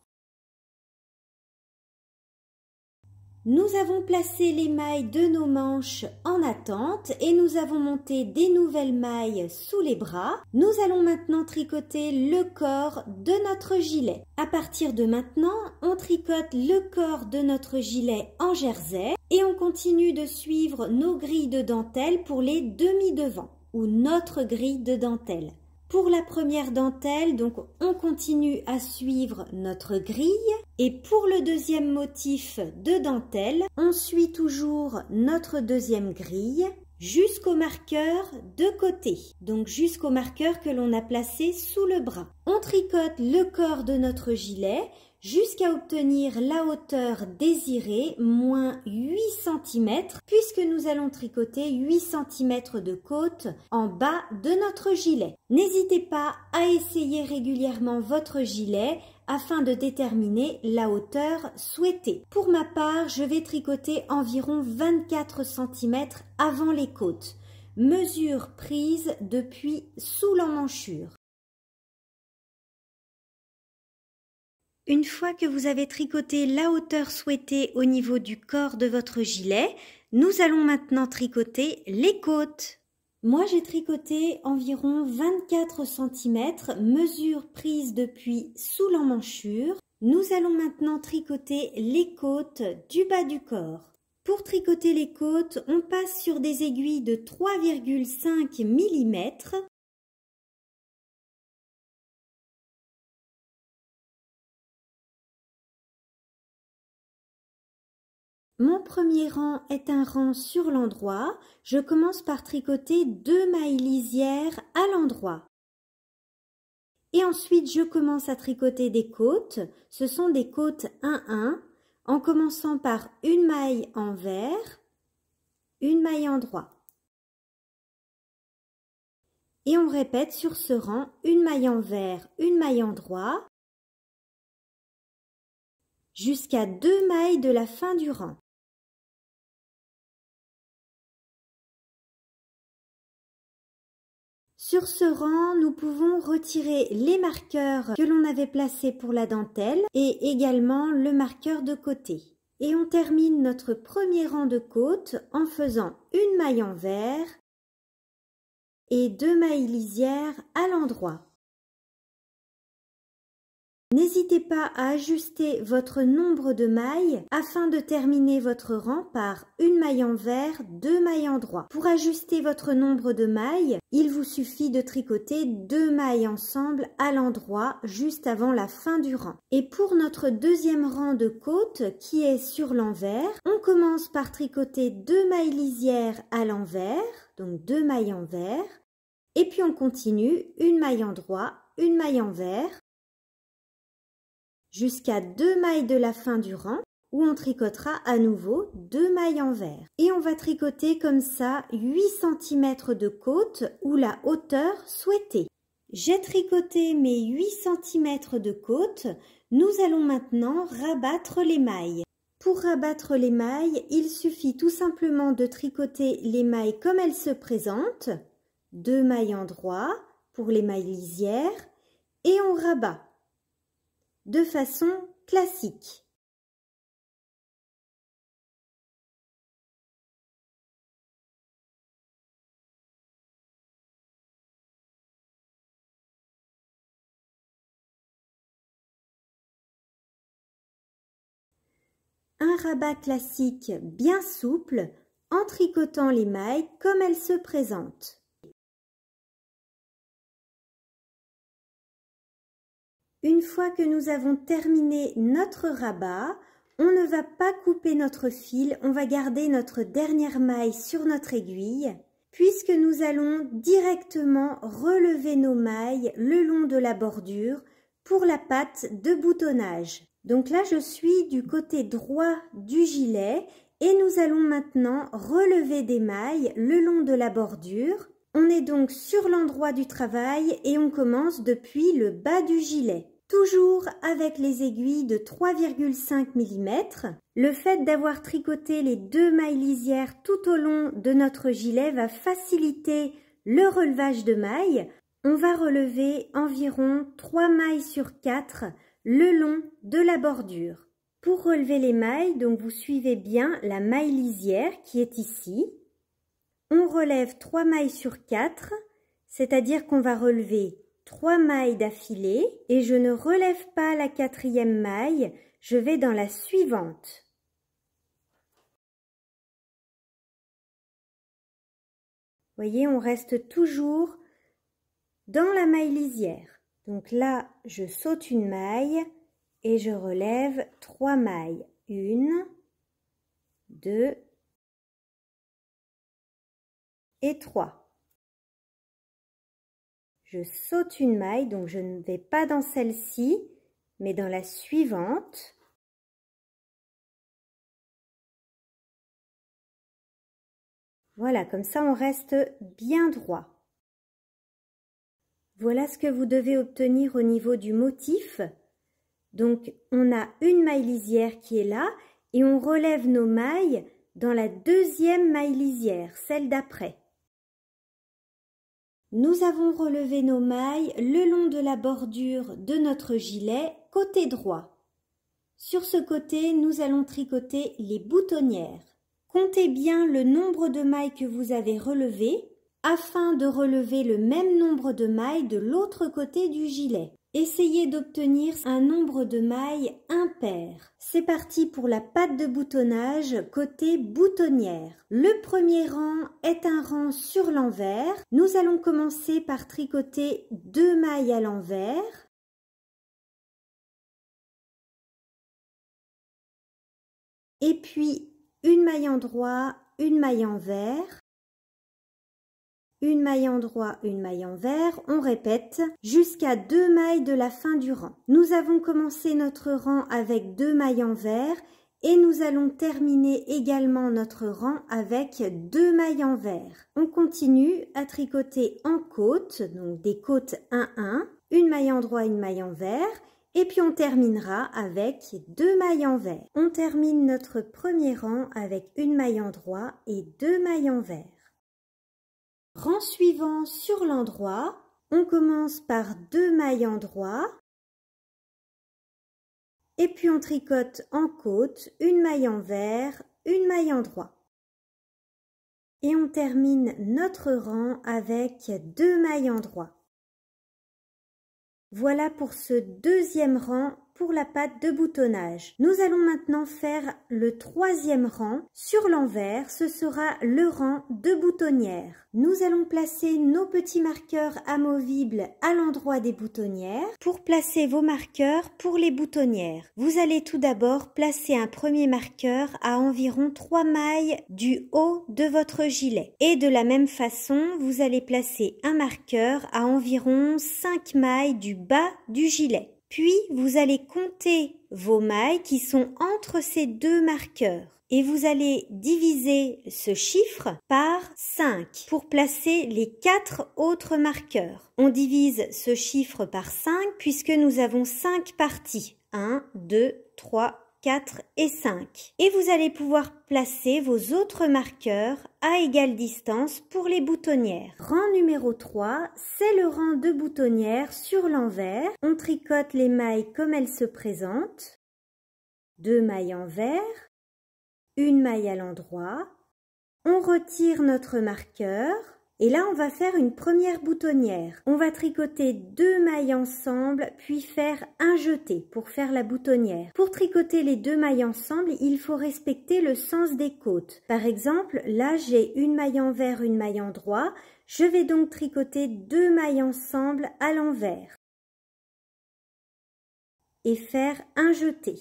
Nous avons placé les mailles de nos manches en attente et nous avons monté des nouvelles mailles sous les bras. Nous allons maintenant tricoter le corps de notre gilet. À partir de maintenant, on tricote le corps de notre gilet en jersey et on continue de suivre nos grilles de dentelle pour les demi-devants ou notre grille de dentelle. Pour la première dentelle, donc on continue à suivre notre grille et pour le deuxième motif de dentelle, on suit toujours notre deuxième grille jusqu'au marqueur de côté, donc jusqu'au marqueur que l'on a placé sous le bras. On tricote le corps de notre gilet jusqu'à obtenir la hauteur désirée, moins 8 cm, puisque nous allons tricoter 8 cm de côte en bas de notre gilet. N'hésitez pas à essayer régulièrement votre gilet afin de déterminer la hauteur souhaitée. Pour ma part, je vais tricoter environ 24 cm avant les côtes. Mesure prise depuis sous l'emmanchure. Une fois que vous avez tricoté la hauteur souhaitée au niveau du corps de votre gilet, nous allons maintenant tricoter les côtes. Moi, j'ai tricoté environ 24 cm, mesure prise depuis sous l'emmanchure. Nous allons maintenant tricoter les côtes du bas du corps. Pour tricoter les côtes, on passe sur des aiguilles de 3,5 mm. Mon premier rang est un rang sur l'endroit. Je commence par tricoter 2 mailles lisières à l'endroit. Et ensuite, je commence à tricoter des côtes. Ce sont des côtes 1-1, en commençant par une maille envers, une maille endroit. Et on répète sur ce rang une maille envers, une maille endroit, jusqu'à 2 mailles de la fin du rang. Sur ce rang, nous pouvons retirer les marqueurs que l'on avait placés pour la dentelle et également le marqueur de côté. Et on termine notre premier rang de côte en faisant une maille envers et 2 mailles lisières à l'endroit. N'hésitez pas à ajuster votre nombre de mailles afin de terminer votre rang par une maille envers, 2 mailles endroit. Pour ajuster votre nombre de mailles, il vous suffit de tricoter 2 mailles ensemble à l'endroit juste avant la fin du rang. Et pour notre deuxième rang de côte qui est sur l'envers, on commence par tricoter 2 mailles lisières à l'envers, donc 2 mailles envers, et puis on continue une maille endroit, une maille envers, jusqu'à 2 mailles de la fin du rang où on tricotera à nouveau 2 mailles envers. Et on va tricoter comme ça 8 cm de côte ou la hauteur souhaitée. J'ai tricoté mes 8 cm de côte. Nous allons maintenant rabattre les mailles. Pour rabattre les mailles, il suffit tout simplement de tricoter les mailles comme elles se présentent. 2 mailles endroit pour les mailles lisières et on rabat de façon classique. Un rabat classique bien souple en tricotant les mailles comme elles se présentent. Une fois que nous avons terminé notre rabat, on ne va pas couper notre fil, on va garder notre dernière maille sur notre aiguille, puisque nous allons directement relever nos mailles le long de la bordure pour la patte de boutonnage. Donc là, je suis du côté droit du gilet et nous allons maintenant relever des mailles le long de la bordure. On est donc sur l'endroit du travail et on commence depuis le bas du gilet. Toujours avec les aiguilles de 3,5 mm. Le fait d'avoir tricoté les 2 mailles lisières tout au long de notre gilet va faciliter le relevage de mailles. On va relever environ 3 mailles sur 4 le long de la bordure. Pour relever les mailles, donc vous suivez bien la maille lisière qui est ici. On relève 3 mailles sur 4, c'est-à-dire qu'on va relever 3 mailles d'affilée et je ne relève pas la 4e maille, je vais dans la suivante. Vous voyez, on reste toujours dans la maille lisière. Donc là, je saute une maille et je relève 3 mailles. 1, 2 et 3. Je saute une maille, donc je ne vais pas dans celle-ci, mais dans la suivante. Voilà, comme ça on reste bien droit. Voilà ce que vous devez obtenir au niveau du motif. Donc on a une maille lisière qui est là et on relève nos mailles dans la 2e maille lisière, celle d'après. Nous avons relevé nos mailles le long de la bordure de notre gilet côté droit. Sur ce côté, nous allons tricoter les boutonnières. Comptez bien le nombre de mailles que vous avez relevées afin de relever le même nombre de mailles de l'autre côté du gilet. Essayez d'obtenir un nombre de mailles impair. C'est parti pour la patte de boutonnage côté boutonnière. Le premier rang est un rang sur l'envers. Nous allons commencer par tricoter 2 mailles à l'envers. Et puis une maille en droit, une maille envers. Une maille en droit, une maille envers, on répète jusqu'à 2 mailles de la fin du rang. Nous avons commencé notre rang avec 2 mailles envers et nous allons terminer également notre rang avec 2 mailles envers. On continue à tricoter en côte, donc des côtes 1-1, une maille en droit, une maille envers et puis on terminera avec 2 mailles envers. On termine notre premier rang avec une maille en droit et 2 mailles envers. Rang suivant sur l'endroit, on commence par 2 mailles en droit et puis on tricote en côte, une maille envers, une maille en droit. Et on termine notre rang avec 2 mailles en droit. Voilà pour ce 2e rang pour la patte de boutonnage. Nous allons maintenant faire le 3e rang. Sur l'envers, ce sera le rang de boutonnières. Nous allons placer nos petits marqueurs amovibles à l'endroit des boutonnières. Pour placer vos marqueurs pour les boutonnières, vous allez tout d'abord placer un premier marqueur à environ 3 mailles du haut de votre gilet. Et de la même façon, vous allez placer un marqueur à environ 5 mailles du bas du gilet. Puis, vous allez compter vos mailles qui sont entre ces 2 marqueurs et vous allez diviser ce chiffre par 5 pour placer les 4 autres marqueurs. On divise ce chiffre par 5 puisque nous avons 5 parties. 1, 2, 3, 4 et 5. Et vous allez pouvoir placer vos autres marqueurs à égale distance pour les boutonnières. Rang numéro 3, c'est le rang de boutonnières sur l'envers. On tricote les mailles comme elles se présentent. 2 mailles envers, une maille à l'endroit. On retire notre marqueur. Et là, on va faire une première boutonnière. On va tricoter 2 mailles ensemble, puis faire un jeté pour faire la boutonnière. Pour tricoter les 2 mailles ensemble, il faut respecter le sens des côtes. Par exemple, là, j'ai une maille envers, une maille en droit. Je vais donc tricoter 2 mailles ensemble à l'envers et faire un jeté.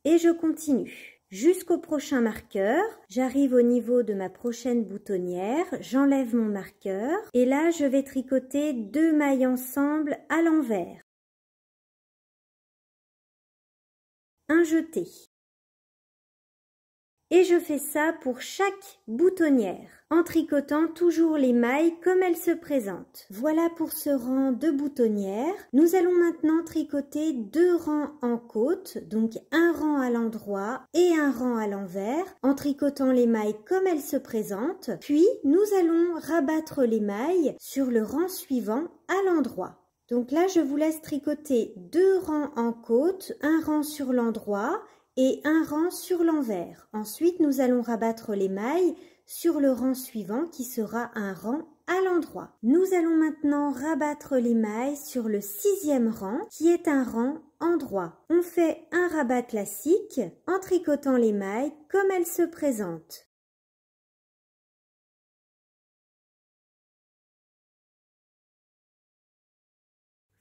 Et je continue. Jusqu'au prochain marqueur, j'arrive au niveau de ma prochaine boutonnière, j'enlève mon marqueur et là je vais tricoter 2 mailles ensemble à l'envers. Un jeté. Et je fais ça pour chaque boutonnière, en tricotant toujours les mailles comme elles se présentent. Voilà pour ce rang de boutonnières. Nous allons maintenant tricoter 2 rangs en côte, donc un rang à l'endroit et un rang à l'envers, en tricotant les mailles comme elles se présentent. Puis, nous allons rabattre les mailles sur le rang suivant à l'endroit. Donc là, je vous laisse tricoter 2 rangs en côte, un rang sur l'endroit et un rang sur l'envers. Ensuite, nous allons rabattre les mailles sur le rang suivant qui sera un rang à l'endroit. Nous allons maintenant rabattre les mailles sur le 6e rang qui est un rang endroit. On fait un rabat classique en tricotant les mailles comme elles se présentent.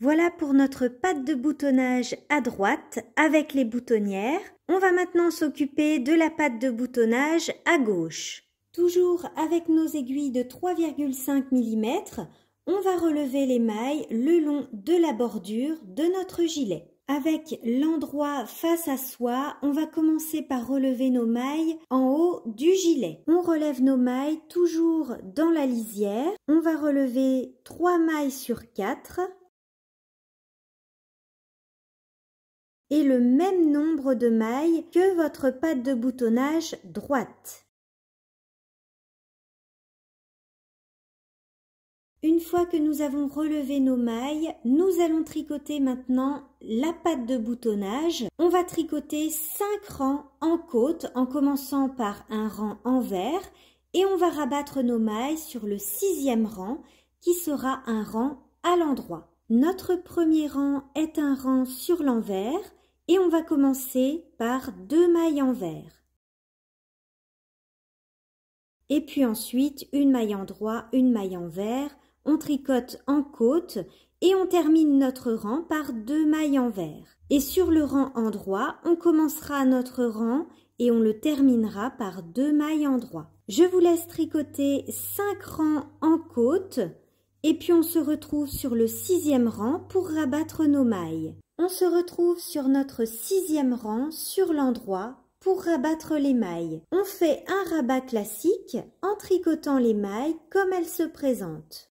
Voilà pour notre patte de boutonnage à droite avec les boutonnières. On va maintenant s'occuper de la patte de boutonnage à gauche. Toujours avec nos aiguilles de 3,5 mm, on va relever les mailles le long de la bordure de notre gilet. Avec l'endroit face à soi, on va commencer par relever nos mailles en haut du gilet. On relève nos mailles toujours dans la lisière. On va relever 3 mailles sur 4. Et le même nombre de mailles que votre patte de boutonnage droite. Une fois que nous avons relevé nos mailles, nous allons tricoter maintenant la patte de boutonnage. On va tricoter 5 rangs en côte en commençant par un rang envers et on va rabattre nos mailles sur le 6e rang qui sera un rang à l'endroit. Notre premier rang est un rang sur l'envers. Et on va commencer par 2 mailles envers. Et puis ensuite, une maille endroit, une maille envers. On tricote en côte et on termine notre rang par 2 mailles envers. Et sur le rang endroit, on commencera notre rang et on le terminera par 2 mailles endroit. Je vous laisse tricoter 5 rangs en côte et puis on se retrouve sur le 6e rang pour rabattre nos mailles. On se retrouve sur notre 6e rang sur l'endroit pour rabattre les mailles. On fait un rabat classique en tricotant les mailles comme elles se présentent.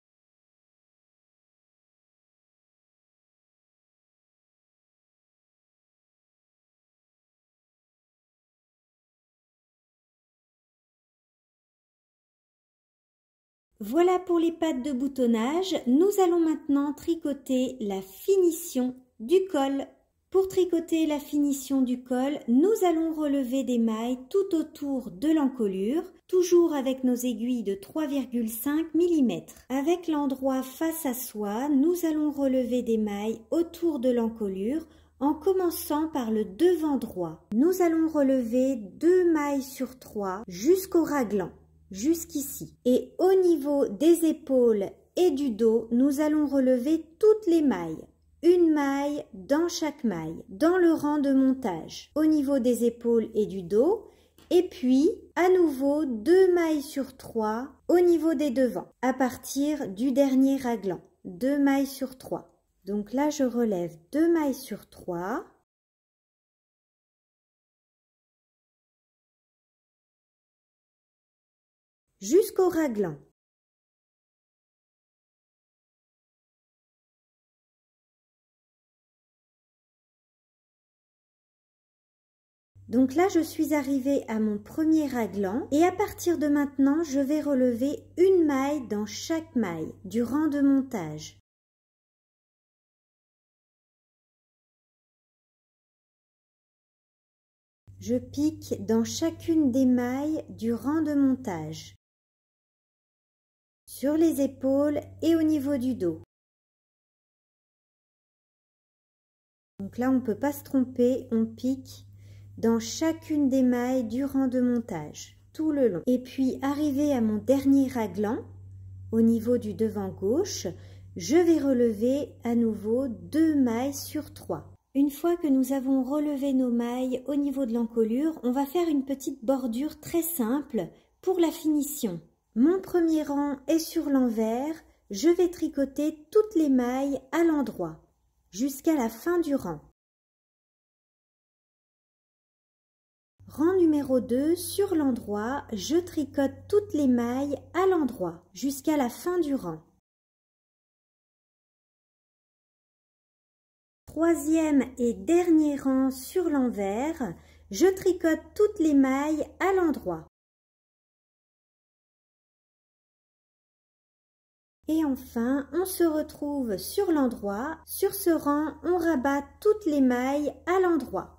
Voilà pour les pattes de boutonnage. Nous allons maintenant tricoter la finition du col. Pour tricoter la finition du col, nous allons relever des mailles tout autour de l'encolure, toujours avec nos aiguilles de 3,5 mm. Avec l'endroit face à soi, nous allons relever des mailles autour de l'encolure en commençant par le devant droit. Nous allons relever 2 mailles sur 3 jusqu'au raglan, jusqu'ici. Et au niveau des épaules et du dos, nous allons relever toutes les mailles. Une maille dans chaque maille, dans le rang de montage, au niveau des épaules et du dos, et puis à nouveau 2 mailles sur 3 au niveau des devants, à partir du dernier raglan, 2 mailles sur 3. Donc là, je relève 2 mailles sur 3. Jusqu'au raglan. Donc là, je suis arrivée à mon premier raglan et à partir de maintenant, je vais relever une maille dans chaque maille du rang de montage. Je pique dans chacune des mailles du rang de montage, sur les épaules et au niveau du dos. Donc là, on ne peut pas se tromper, on pique dans chacune des mailles du rang de montage, tout le long. Et puis, arrivé à mon dernier raglan, au niveau du devant gauche, je vais relever à nouveau 2 mailles sur 3. Une fois que nous avons relevé nos mailles au niveau de l'encolure, on va faire une petite bordure très simple pour la finition. Mon premier rang est sur l'envers, je vais tricoter toutes les mailles à l'endroit, jusqu'à la fin du rang. Rang numéro 2, sur l'endroit, je tricote toutes les mailles à l'endroit, jusqu'à la fin du rang. Troisième et dernier rang sur l'envers, je tricote toutes les mailles à l'endroit. Et enfin, on se retrouve sur l'endroit. Sur ce rang, on rabat toutes les mailles à l'endroit.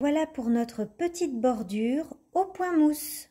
Voilà pour notre petite bordure au point mousse.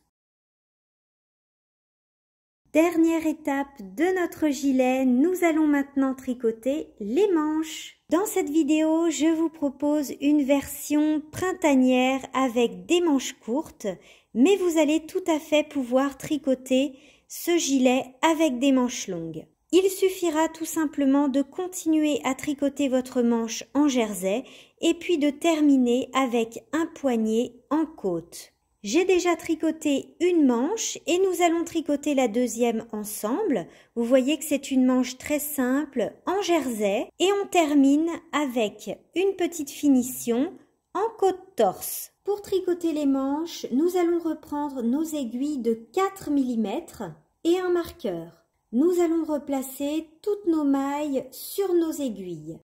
Dernière étape de notre gilet, nous allons maintenant tricoter les manches. Dans cette vidéo, je vous propose une version printanière avec des manches courtes, mais vous allez tout à fait pouvoir tricoter ce gilet avec des manches longues. Il suffira tout simplement de continuer à tricoter votre manche en jersey et puis de terminer avec un poignet en côte. J'ai déjà tricoté une manche et nous allons tricoter la deuxième ensemble. Vous voyez que c'est une manche très simple en jersey et on termine avec une petite finition en côte torse. Pour tricoter les manches, nous allons reprendre nos aiguilles de 4 mm et un marqueur. Nous allons replacer toutes nos mailles sur nos aiguilles.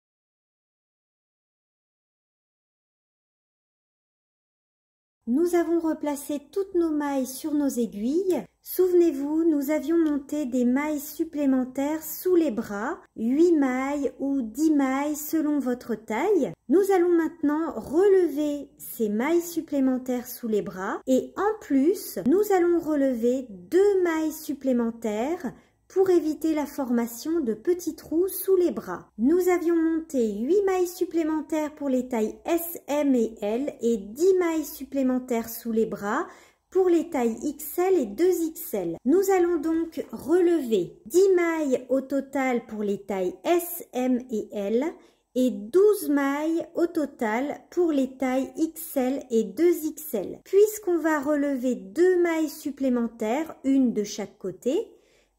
Nous avons replacé toutes nos mailles sur nos aiguilles. Souvenez-vous, nous avions monté des mailles supplémentaires sous les bras, 8 mailles ou 10 mailles selon votre taille. Nous allons maintenant relever ces mailles supplémentaires sous les bras et en plus, nous allons relever 2 mailles supplémentaires pour éviter la formation de petits trous sous les bras. Nous avions monté 8 mailles supplémentaires pour les tailles S, M et L et 10 mailles supplémentaires sous les bras pour les tailles XL et 2XL. Nous allons donc relever 10 mailles au total pour les tailles S, M et L et 12 mailles au total pour les tailles XL et 2XL. Puisqu'on va relever 2 mailles supplémentaires, une de chaque côté,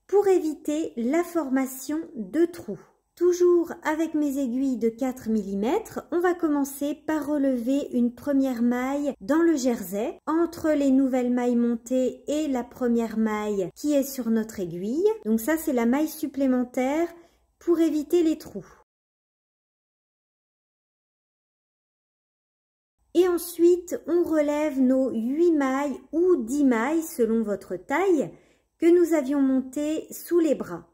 pour éviter la formation de trous. Toujours avec mes aiguilles de 4 mm, on va commencer par relever une première maille dans le jersey entre les nouvelles mailles montées et la première maille qui est sur notre aiguille. Donc ça, c'est la maille supplémentaire pour éviter les trous. Et ensuite, on relève nos 8 mailles ou 10 mailles selon votre taille que nous avions monté sous les bras.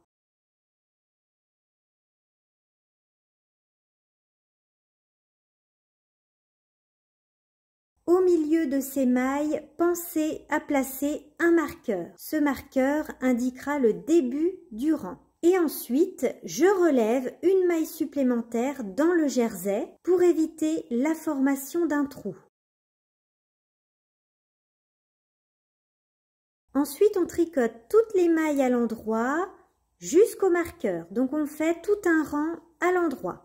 Au milieu de ces mailles, pensez à placer un marqueur. Ce marqueur indiquera le début du rang. Et ensuite, je relève une maille supplémentaire dans le jersey pour éviter la formation d'un trou. Ensuite, on tricote toutes les mailles à l'endroit jusqu'au marqueur. Donc, on fait tout un rang à l'endroit.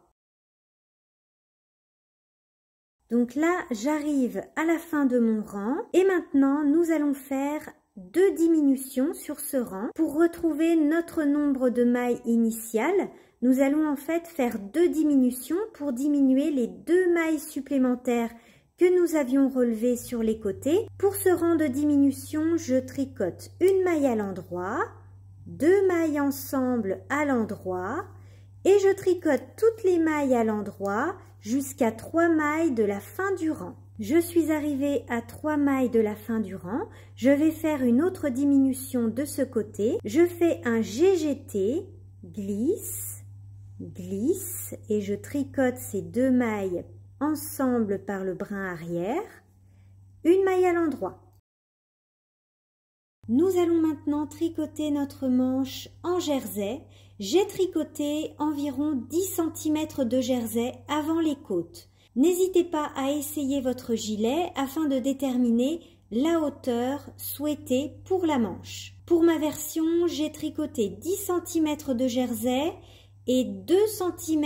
Donc là, j'arrive à la fin de mon rang. Et maintenant, nous allons faire 2 diminutions sur ce rang. Pour retrouver notre nombre de mailles initiales, nous allons en fait faire 2 diminutions pour diminuer les 2 mailles supplémentaires que nous avions relevé sur les côtés. Pour ce rang de diminution, je tricote une maille à l'endroit, 2 mailles ensemble à l'endroit et je tricote toutes les mailles à l'endroit jusqu'à 3 mailles de la fin du rang. Je suis arrivée à 3 mailles de la fin du rang. Je vais faire une autre diminution de ce côté. Je fais un GGT, glisse, glisse et je tricote ces 2 mailles ensemble par le brin arrière, une maille à l'endroit. Nous allons maintenant tricoter notre manche en jersey. J'ai tricoté environ 10 cm de jersey avant les côtes. N'hésitez pas à essayer votre gilet afin de déterminer la hauteur souhaitée pour la manche. Pour ma version, j'ai tricoté 10 cm de jersey et 2 cm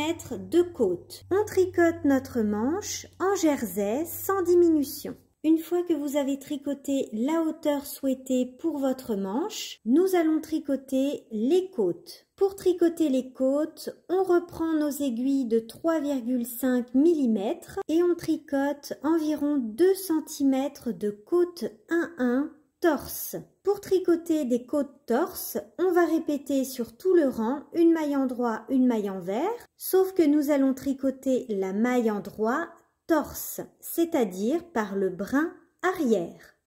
de côte. On tricote notre manche en jersey sans diminution. Une fois que vous avez tricoté la hauteur souhaitée pour votre manche, nous allons tricoter les côtes. Pour tricoter les côtes, on reprend nos aiguilles de 3,5 mm et on tricote environ 2 cm de côte 1,1 torse. Pour tricoter des côtes torse, on va répéter sur tout le rang une maille endroit, une maille envers, sauf que nous allons tricoter la maille endroit torse, c'est-à-dire par le brin arrière.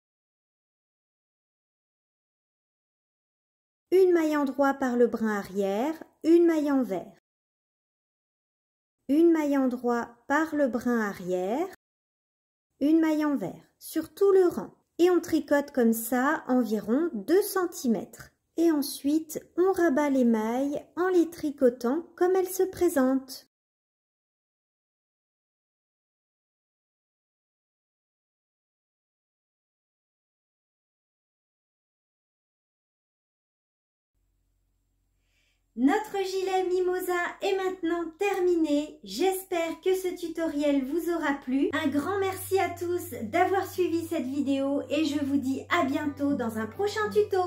Une maille endroit par le brin arrière, une maille envers. Une maille endroit par le brin arrière, une maille envers sur tout le rang. Et on tricote comme ça environ 2 cm. Et ensuite, on rabat les mailles en les tricotant comme elles se présentent. Notre gilet Mimosa est maintenant terminé. J'espère que ce tutoriel vous aura plu. Un grand merci à tous d'avoir suivi cette vidéo et je vous dis à bientôt dans un prochain tuto.